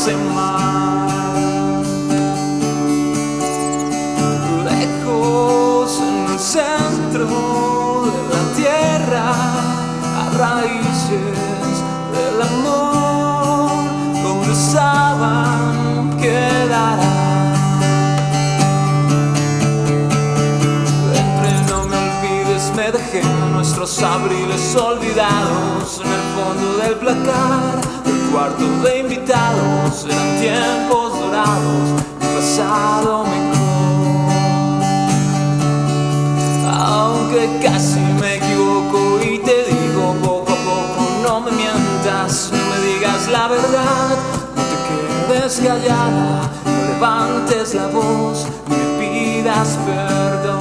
hace mal. Lejos en el centro de la tierra, a raíces del amor, donde saben quedará. Me dejé nuestros abriles olvidados en el fondo del placar del cuarto de invitados. Eran tiempos dorados, un pasado mejor. Aunque casi me equivoco y te digo poco a poco, no me mientas, no me digas la verdad. No te quedes callada, no levantes la voz, ni me pidas perdón.